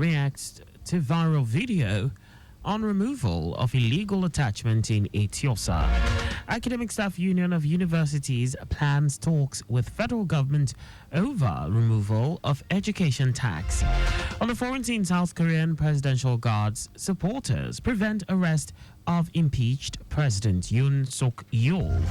reacts to viral video on removal of illegal attachment in Etiosa. Academic Staff Union of Universities plans talks with federal government over removal of education tax. On the foreign scene, South Korean presidential guards supporters prevent arrest of impeached President Yoon Suk-yeol.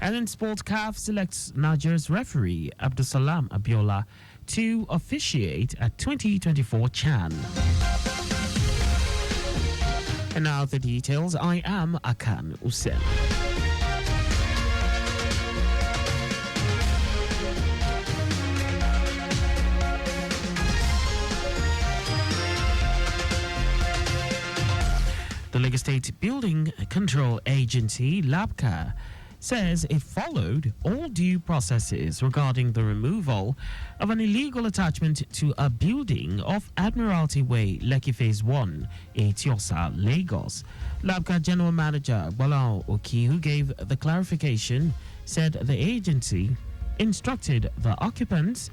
And in sport, CAF selects Nigeria's referee Abdusalam Abiola to officiate at 2024 CHAN. And now the details. I am Akan Usen. The Lagos State Building Control Agency, LABCA, says it followed all due processes regarding the removal of an illegal attachment to a building off Admiralty Way, Lekki Phase 1, Etiosa, Lagos. LABCA General Manager Bola Oki, who gave the clarification, said the agency instructed the occupants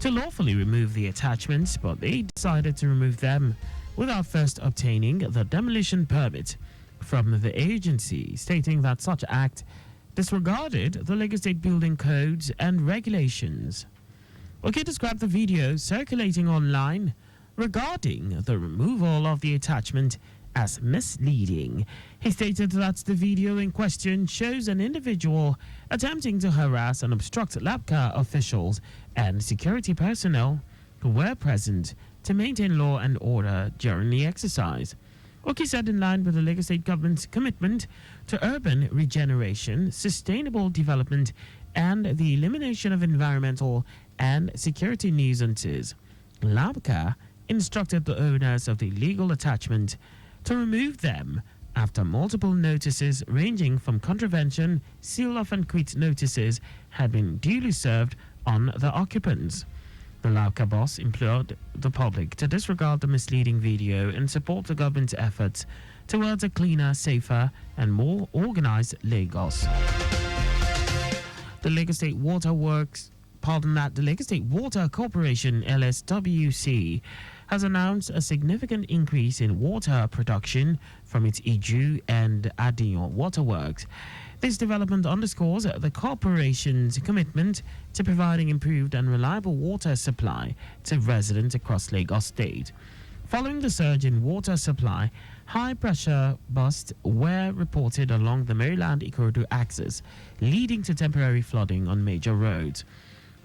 to lawfully remove the attachments, but they decided to remove them without first obtaining the demolition permit from the agency, stating that such act disregarded the Lagos State building codes and regulations. Oki described the video circulating online regarding the removal of the attachment as misleading. He stated that the video in question shows an individual attempting to harass and obstruct LABCA officials and security personnel who were present to maintain law and order during the exercise. Oki said, in line with the Lagos State government's commitment to urban regeneration, sustainable development, and the elimination of environmental and security nuisances, LABCA instructed the owners of the illegal attachment to remove them after multiple notices ranging from contravention, seal-off and quit notices had been duly served on the occupants. The LABCA boss implored the public to disregard the misleading video and support the government's efforts towards a cleaner, safer, and more organized Lagos. The Lagos State Water Corporation (LSWC) has announced a significant increase in water production from its Iju and Adion waterworks. This development underscores the corporation's commitment to providing improved and reliable water supply to residents across Lagos State. Following the surge in water supply, high-pressure bursts were reported along the Maryland-Ikorodu axis, leading to temporary flooding on major roads.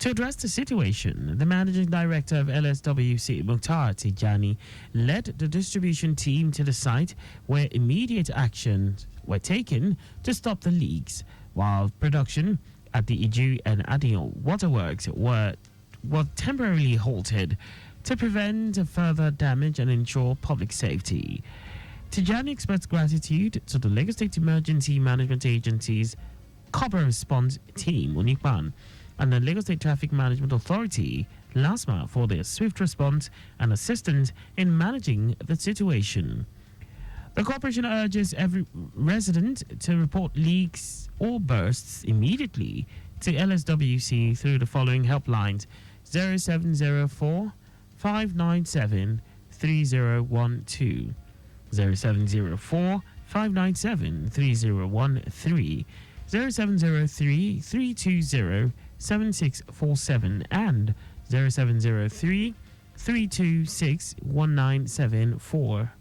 To address the situation, the managing director of LSWC, Mukhtar Tijani, led the distribution team to the site where immediate actions were taken to stop the leaks, while production at the Iju and Adion waterworks were temporarily halted to prevent further damage and ensure public safety. Tijani expressed gratitude to the Lagos State Emergency Management Agency's Cobra Response Team, UNIPAN, and the Lagos State Traffic Management Authority, LASMA, for their swift response and assistance in managing the situation. The corporation urges every resident to report leaks or bursts immediately to LSWC through the following helplines: 0704 597 3012, 0704 597 3013, 0703 320 7647, and 0703 326 1974.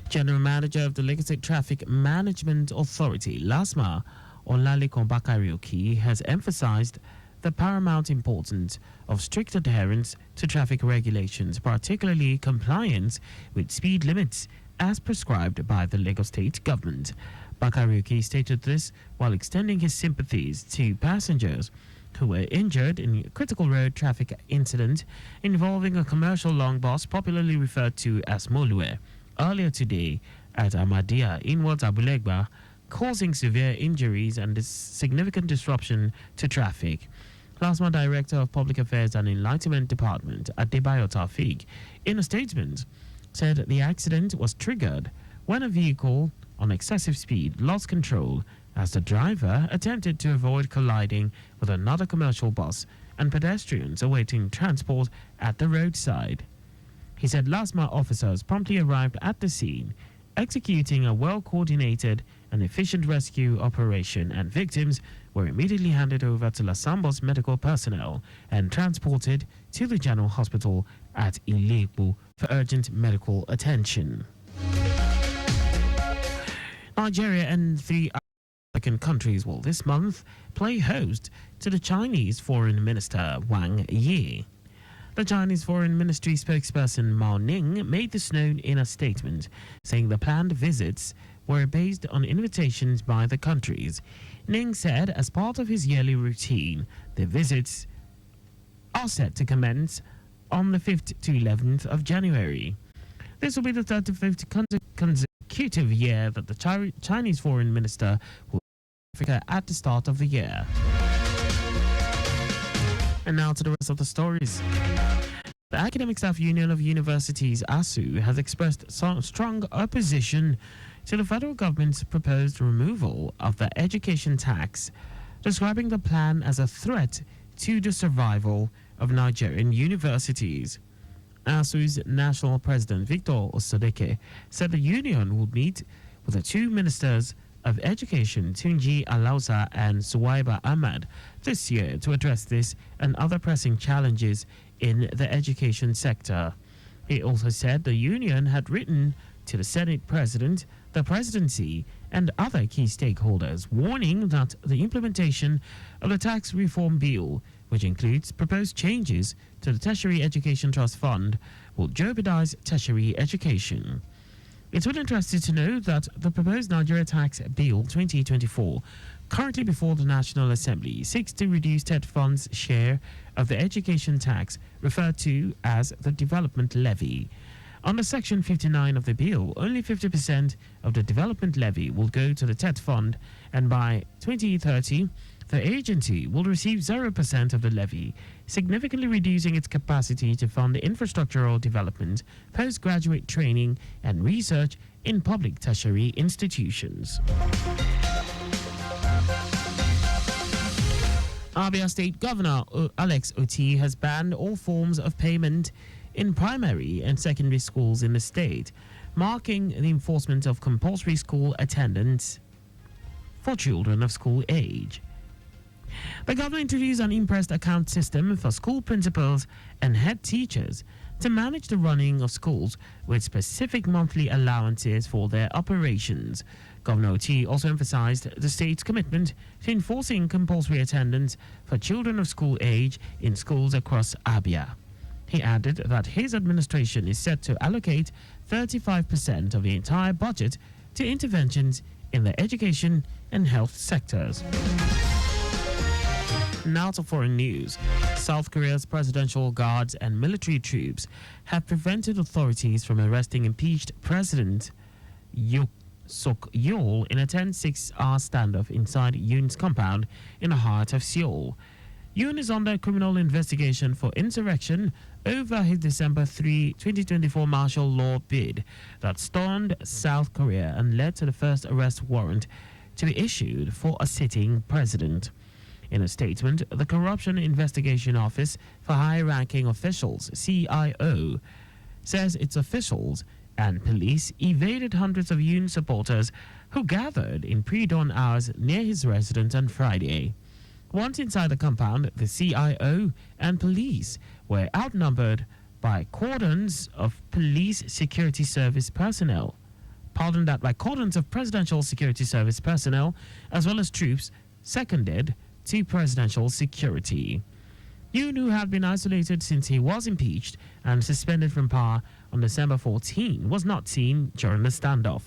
General Manager of the Lagos State Traffic Management Authority, LASMA, Olalekan Bakarioki, has emphasized the paramount importance of strict adherence to traffic regulations, particularly compliance with speed limits as prescribed by the Lagos State government. Bakarioki stated this while extending his sympathies to passengers who were injured in a critical road traffic incident involving a commercial long bus popularly referred to as Molue earlier today at Ahmadiyya inwards Abulegba, causing severe injuries and significant disruption to traffic. LASMA Director of Public Affairs and Enlightenment Department, Adebayo Taufik, in a statement, said the accident was triggered when a vehicle on excessive speed lost control as the driver attempted to avoid colliding with another commercial bus and pedestrians awaiting transport at the roadside. He said last-mile officers promptly arrived at the scene, executing a well-coordinated and efficient rescue operation, and victims were immediately handed over to Lasambos medical personnel and transported to the General Hospital at Ilepu for urgent medical attention. Nigeria and 3 African countries will this month play host to the Chinese Foreign Minister Wang Yi. The Chinese Foreign Ministry spokesperson Mao Ning made this known in a statement, saying the planned visits were based on invitations by the countries. Ning said as part of his yearly routine, the visits are set to commence on the 5th to 11th of January. This will be the 35th consecutive year that the Chinese Foreign Minister will visit Africa at the start of the year. And now to the rest of the stories. The Academic Staff Union of Universities, ASU, has expressed strong opposition to the federal government's proposed removal of the education tax, describing the plan as a threat to the survival of Nigerian universities. ASU's national president, Victor Osodeke, said the union would meet with the two ministers of Education, Tunji Alausa and Suwaiba Ahmad, this year to address this and other pressing challenges in the education sector. He also said the union had written to the Senate President, the presidency, and other key stakeholders, warning that the implementation of the tax reform bill, which includes proposed changes to the Tertiary Education Trust Fund, will jeopardize tertiary education. It's been interesting to know that the proposed Nigeria Tax Bill 2024, currently before the National Assembly, seeks to reduce TED Fund's share of the education tax, referred to as the development levy. Under Section 59 of the bill, only 50% of the development levy will go to the TED Fund, and by 2030, the agency will receive 0% of the levy, significantly reducing its capacity to fund infrastructural development, postgraduate training, and research in public tertiary institutions. Abia State Governor Alex Oti has banned all forms of payment in primary and secondary schools in the state, marking the enforcement of compulsory school attendance for children of school age. The governor introduced an impressed account system for school principals and head teachers to manage the running of schools with specific monthly allowances for their operations. Governor Oti also emphasized the state's commitment to enforcing compulsory attendance for children of school age in schools across Abia. He added that his administration is set to allocate 35% of the entire budget to interventions in the education and health sectors. Now to foreign news. South Korea's presidential guards and military troops have prevented authorities from arresting impeached President Yoon Suk-yeol in a 6-hour standoff inside Yoon's compound in the heart of Seoul. Yoon is under criminal investigation for insurrection over his December 3, 2024 martial law bid that stormed South Korea and led to the first arrest warrant to be issued for a sitting president. In a statement, the Corruption Investigation Office for High-Ranking Officials, CIO, says its officials and police evaded hundreds of Yoon supporters who gathered in pre-dawn hours near his residence on Friday. Once inside the compound, the CIO and police were outnumbered by cordons of police security service personnel. By cordons of presidential security service personnel, as well as troops seconded to presidential security. Yoon, who had been isolated since he was impeached and suspended from power on December 14, was not seen during the standoff.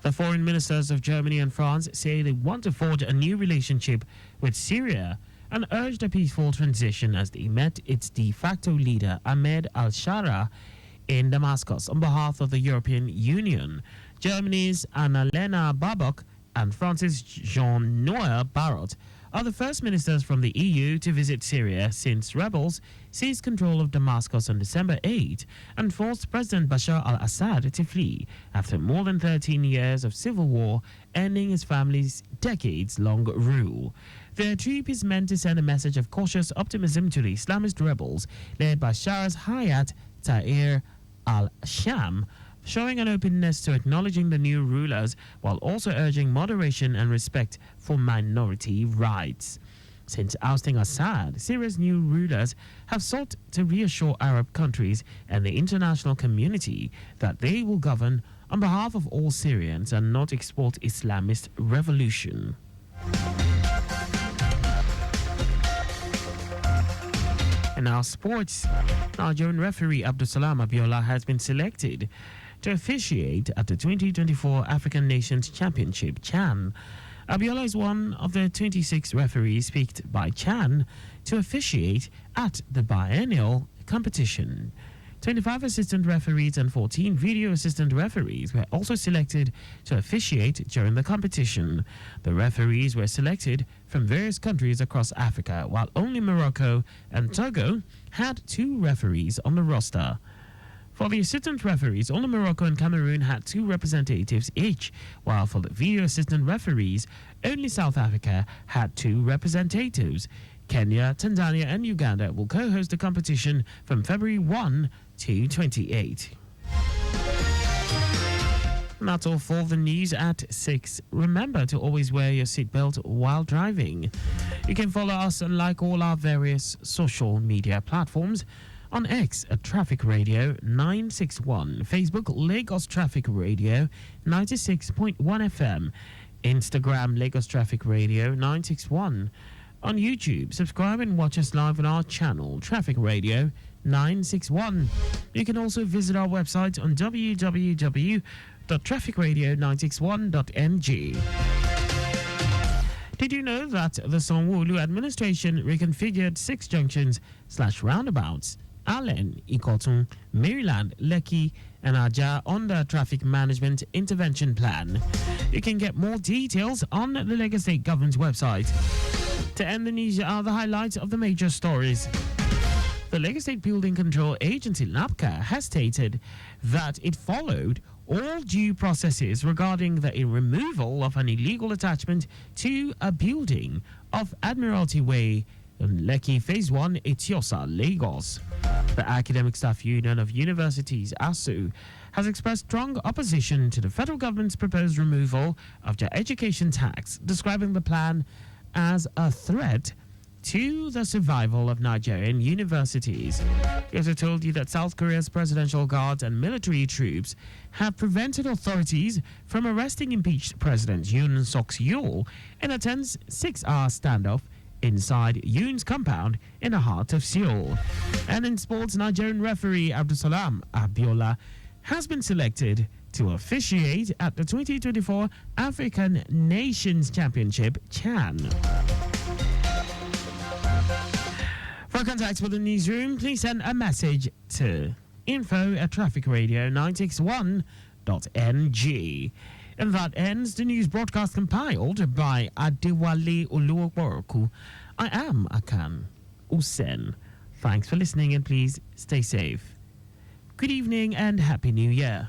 The foreign ministers of Germany and France say they want to forge a new relationship with Syria and urged a peaceful transition as they met its de facto leader Ahmed al-Shara in Damascus on behalf of the European Union. Germany's Annalena Baerbock and France's Jean-Noël Barrot are the first ministers from the EU to visit Syria since rebels seized control of Damascus on December 8 and forced President Bashar al-Assad to flee after more than 13 years of civil war, ending his family's decades-long rule. The trip is meant to send a message of cautious optimism to the Islamist rebels led by Shah's Hayat Tahrir al-Sham, showing an openness to acknowledging the new rulers while also urging moderation and respect for minority rights. Since ousting Assad, Syria's new rulers have sought to reassure Arab countries and the international community that they will govern on behalf of all Syrians and not export Islamist revolution. In our sports, Nigerian referee Abdulsalam Abiola has been selected to officiate at the 2024 African Nations Championship, CHAN. Abiola is one of the 26 referees picked by CHAN to officiate at the biennial competition. 25 assistant referees and 14 video assistant referees were also selected to officiate during the competition. The referees were selected from various countries across Africa, while only Morocco and Togo had 2 referees on the roster. For the assistant referees, only Morocco and Cameroon had 2 representatives each, while for the video assistant referees, only South Africa had 2 representatives. Kenya, Tanzania and Uganda will co-host the competition from February 1 to 28. And that's all for the news at 6. Remember to always wear your seatbelt while driving. You can follow us and like all our various social media platforms. On X at Traffic Radio 961, Facebook Lagos Traffic Radio 96.1 FM, Instagram Lagos Traffic Radio 961. On YouTube, subscribe and watch us live on our channel Traffic Radio 961. You can also visit our website on www.trafficradio961.ng. Did you know that the Sanwo-Olu administration reconfigured 6 junctions/roundabouts, Allen, Ikotun, Maryland, Lekki, and Aja under Traffic Management Intervention Plan? You can get more details on the Lagos State Government's website. To end the news are the highlights of the major stories. The Lagos State Building Control Agency, LABCA, has stated that it followed all due processes regarding the removal of an illegal attachment to a building of Admiralty Way in Lekki Phase 1, Etiosa, Lagos. The Academic Staff Union of Universities, ASU, has expressed strong opposition to the federal government's proposed removal of the education tax, describing the plan as a threat to the survival of Nigerian universities. He also told you that South Korea's presidential guards and military troops have prevented authorities from arresting impeached President Yoon Suk-yeol in a tense 6-hour standoff inside Yoon's compound in the heart of Seoul. And in sports, Nigerian referee Abdulsalam Abiola has been selected to officiate at the 2024 African Nations Championship, CHAN. For contacts with the newsroom, please send a message to info@trafficradio961.ng. And that ends the news broadcast compiled by Adewale Oluwokoroku. I am Akan Usen. Thanks for listening and please stay safe. Good evening and Happy New Year.